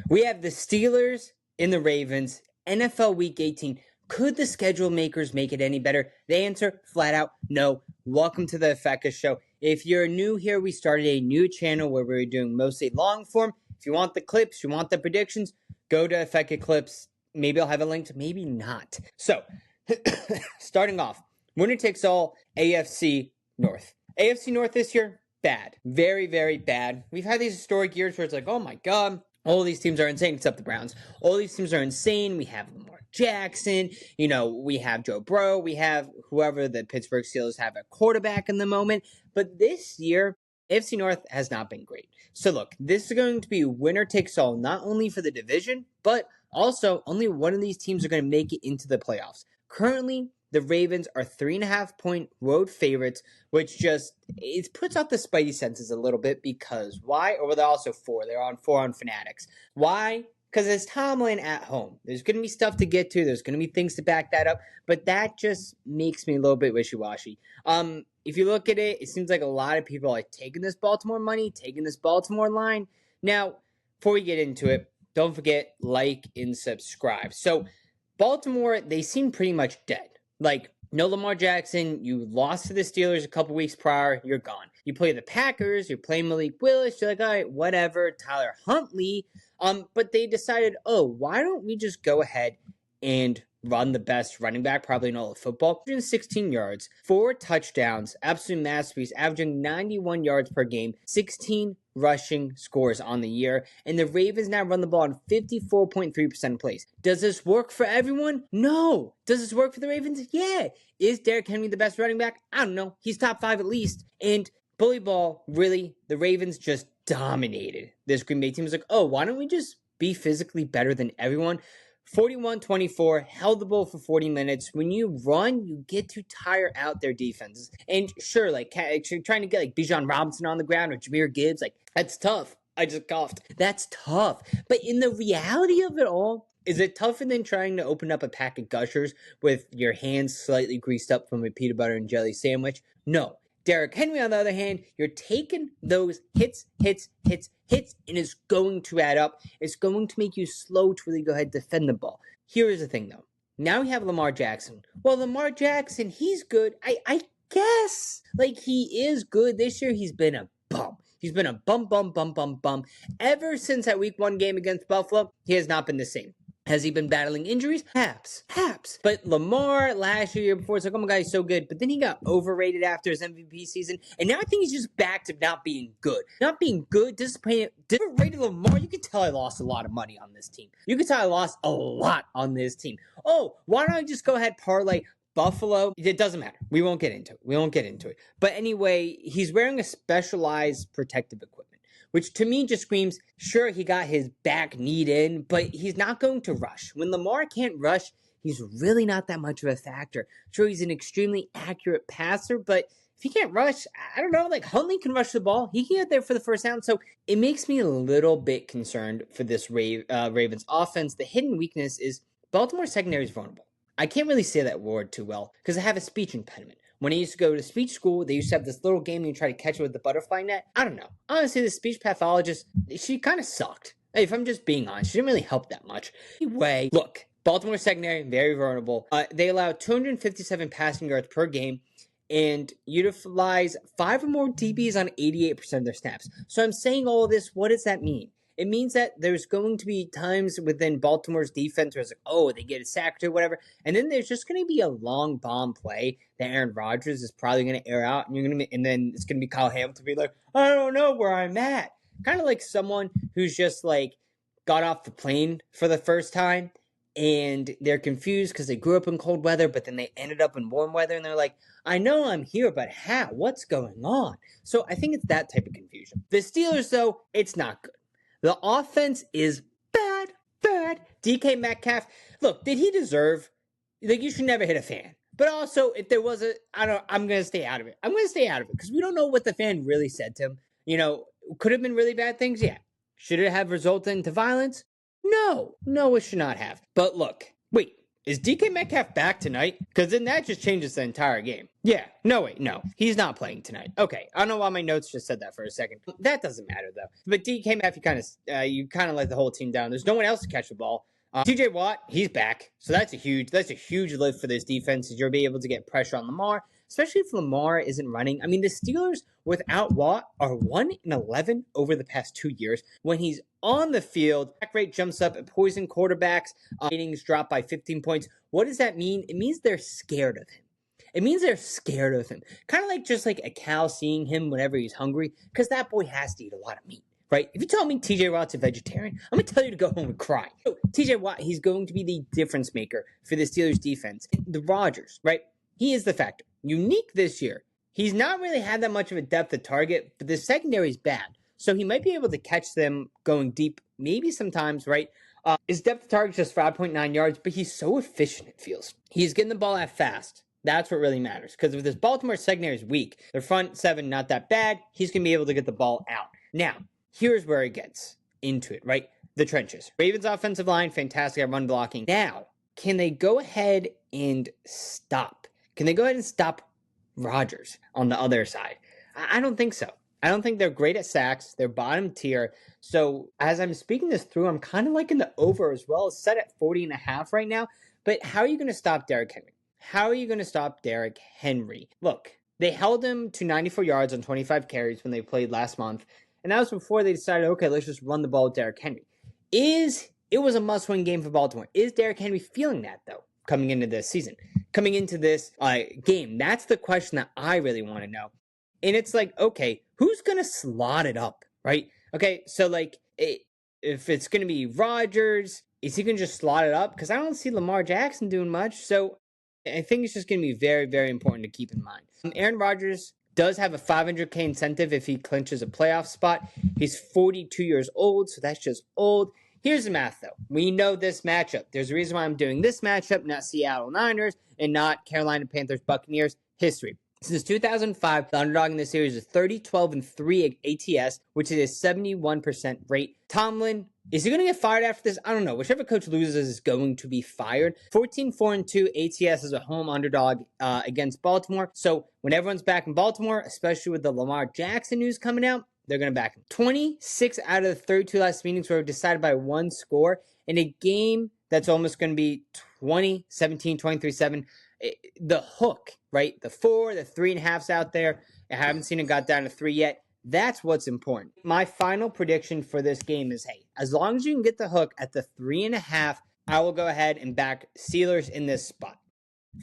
We have the Steelers and the Ravens, NFL Week 18. Could the schedule makers make it any better? The answer, flat out, no. Welcome to the Acrisure Show. If you're new here, we started a new channel where we're doing mostly long form. If you want the clips, you want the predictions, go to Acrisure Clips. Maybe I'll have it linked, maybe not. So, starting off, winner takes all, AFC North. AFC North this year, bad. Very, very bad. We've had these historic years where it's like, oh my God, all these teams are insane except the Browns. All these teams are insane. We have Lamar Jackson. We have Joe Burrow. We have whoever the Pittsburgh Steelers have a quarterback in the moment. But this year, AFC North has not been great. So look, this is going to be winner takes all, not only for the division, but also only one of these teams are going to make it into the playoffs. Currently, the Ravens are 3.5-point road favorites, which it puts out the spidey senses a little bit because why? Or they're also 4. They're on 4 on Fanatics. Why? Because it's Tomlin at home. There's going to be stuff to get to. There's going to be things to back that up. But that just makes me a little bit wishy-washy. If you look at it, it seems like a lot of people are taking this Baltimore money, taking this Baltimore line. Now, before we get into it, don't forget, like and subscribe. So, Baltimore, they seem pretty much dead. Like, no Lamar Jackson, you lost to the Steelers a couple weeks prior, you're gone. You play the Packers, you're playing Malik Willis, you're like, all right, whatever, Tyler Huntley. But they decided, why don't we just go ahead and run the best running back probably in all of football? 116 yards, 4 touchdowns, absolute masterpiece, averaging 91 yards per game, 16 rushing scores on the year, and the Ravens now run the ball on 54.3% of plays. Does this work for everyone? No. Does this work for the Ravens? Yeah. Is Derrick Henry the best running back? I don't know. He's top 5 at least. And bully ball, really, the Ravens just dominated this Green Bay team. Was like, why don't we just be physically better than everyone? 41-24, held the ball for 40 minutes. When you run, you get to tire out their defenses. And sure, trying to get Bijan Robinson on the ground or Jahmyr Gibbs, that's tough. I just coughed. That's tough. But in the reality of it all, is it tougher than trying to open up a pack of Gushers with your hands slightly greased up from a peanut butter and jelly sandwich? No. Derrick Henry, on the other hand, you're taking those hits, and it's going to add up. It's going to make you slow to really go ahead and defend the ball. Here is the thing, though. Now we have Lamar Jackson. Well, Lamar Jackson, he's good. I guess. He is good. This year, he's been a bum. He's been a bum. Ever since that Week 1 game against Buffalo, he has not been the same. Has he been battling injuries? Perhaps. But Lamar last year before, it's like, oh my God, he's so good. But then he got overrated after his MVP season. And now I think he's just back to not being good. Not being good, disappointed Lamar. You can tell I lost a lot of money on this team. You can tell I lost a lot on this team. Why don't I just go ahead parlay Buffalo? It doesn't matter. We won't get into it. But anyway, he's wearing a specialized protective equipment, which to me just screams, sure, he got his back kneed in, but he's not going to rush. When Lamar can't rush, he's really not that much of a factor. Sure, he's an extremely accurate passer, but if he can't rush, I don't know, Huntley can rush the ball. He can get there for the first down. So it makes me a little bit concerned for this Ravens offense. The hidden weakness is Baltimore secondary is vulnerable. I can't really say that word too well because I have a speech impediment. When I used to go to speech school, they used to have this little game and you try to catch it with the butterfly net. I don't know. Honestly, the speech pathologist, she kind of sucked. If I'm just being honest, she didn't really help that much. Anyway, look, Baltimore secondary, very vulnerable. They allow 257 passing yards per game and utilize 5 or more DBs on 88% of their snaps. So I'm saying all of this, what does that mean? It means that there's going to be times within Baltimore's defense where it's like, they get a sack or whatever. And then there's just going to be a long bomb play that Aaron Rodgers is probably going to air out. And then it's going to be Kyle Hamilton be like, I don't know where I'm at. Kind of like someone who's just got off the plane for the first time and they're confused because they grew up in cold weather, but then they ended up in warm weather. And they're like, I know I'm here, but how? What's going on? So I think it's that type of confusion. The Steelers, though, it's not good. The offense is bad. DK Metcalf, look, did he deserve? You should never hit a fan. But also, if there was I'm going to stay out of it. I'm going to stay out of it because we don't know what the fan really said to him. Could have been really bad things? Yeah. Should it have resulted into violence? No, it should not have. But look, wait, is DK Metcalf back tonight? Because then that just changes the entire game. Yeah, no, wait, no. He's not playing tonight. Okay, I don't know why my notes just said that for a second. That doesn't matter, though. But DK Metcalf, you kind of let the whole team down. There's no one else to catch the ball. TJ Watt, he's back. So that's a huge lift for this defense, is you'll be able to get pressure on Lamar, especially if Lamar isn't running. I mean, the Steelers without Watt are 1-11 over the past 2 years. When he's on the field, sack rate jumps up, poison quarterbacks, ratings drop by 15 points. What does that mean? It means they're scared of him. It means they're scared of him. Kind of like just like a cow seeing him whenever he's hungry, because that boy has to eat a lot of meat. Right? If you tell me TJ Watt's a vegetarian, I'm going to tell you to go home and cry. So, TJ Watt, he's going to be the difference maker for the Steelers defense. The Rodgers, right? He is the factor. Unique this year. He's not really had that much of a depth of target, but the secondary is bad. So he might be able to catch them going deep, maybe sometimes, right? His depth of target is just 5.9 yards, but he's so efficient, it feels. He's getting the ball out fast. That's what really matters. Because if this Baltimore secondary is weak, their front seven not that bad, he's going to be able to get the ball out. Now, here's where it gets into it, right? The trenches. Ravens offensive line, fantastic at run blocking. Now, can they go ahead and stop? Can they go ahead and stop Rodgers on the other side? I don't think so. I don't think they're great at sacks. They're bottom tier. So as I'm speaking this through, I'm kind of liking the over as well. It's set at 40.5 right now. But how are you going to stop Derrick Henry? How are you going to stop Derrick Henry? Look, they held him to 94 yards on 25 carries when they played last month. And that was before they decided, okay, let's just run the ball with Derrick Henry. It was a must-win game for Baltimore. Is Derrick Henry feeling that, though, coming into this season? Coming into this game? That's the question that I really want to know. And it's like, okay, who's going to slot it up, right? Okay, so, if it's going to be Rodgers, is he going to just slot it up? Because I don't see Lamar Jackson doing much. So I think it's just going to be very, very important to keep in mind. Aaron Rodgers does have a $500K incentive if he clinches a playoff spot. He's 42 years old, so that's just old. Here's the math, though. We know this matchup. There's a reason why I'm doing this matchup, not Seattle Niners, and not Carolina Panthers Buccaneers. History. Since 2005, the underdog in this series is 30-12-3 ATS, which is a 71% rate. Tomlin, is he going to get fired after this? I don't know. Whichever coach loses is going to be fired. 14-4-2 ATS is a home underdog against Baltimore. So when everyone's back in Baltimore, especially with the Lamar Jackson news coming out, they're going to back him. 26 out of the 32 last meetings were decided by one score in a game that's almost going to be 20-17, 23-7. The hook, right? The 4, the 3.5s out there. I haven't seen it got down to 3 yet. That's what's important. My final prediction for this game is, hey, as long as you can get the hook at the 3.5, I will go ahead and back Steelers in this spot.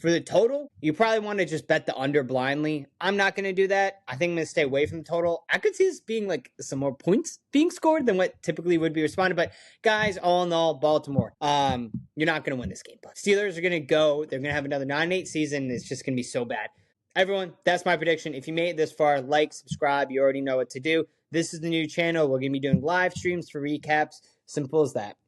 For the total, you probably want to just bet the under blindly. I'm not going to do that. I think I'm going to stay away from the total. I could see this being like some more points being scored than what typically would be responded. But guys, all in all, Baltimore, you're not going to win this game. But Steelers are going to go. They're going to have another 9-8 season. It's just going to be so bad. Everyone, that's my prediction. If you made it this far, like, subscribe. You already know what to do. This is the new channel. We're going to be doing live streams for recaps. Simple as that.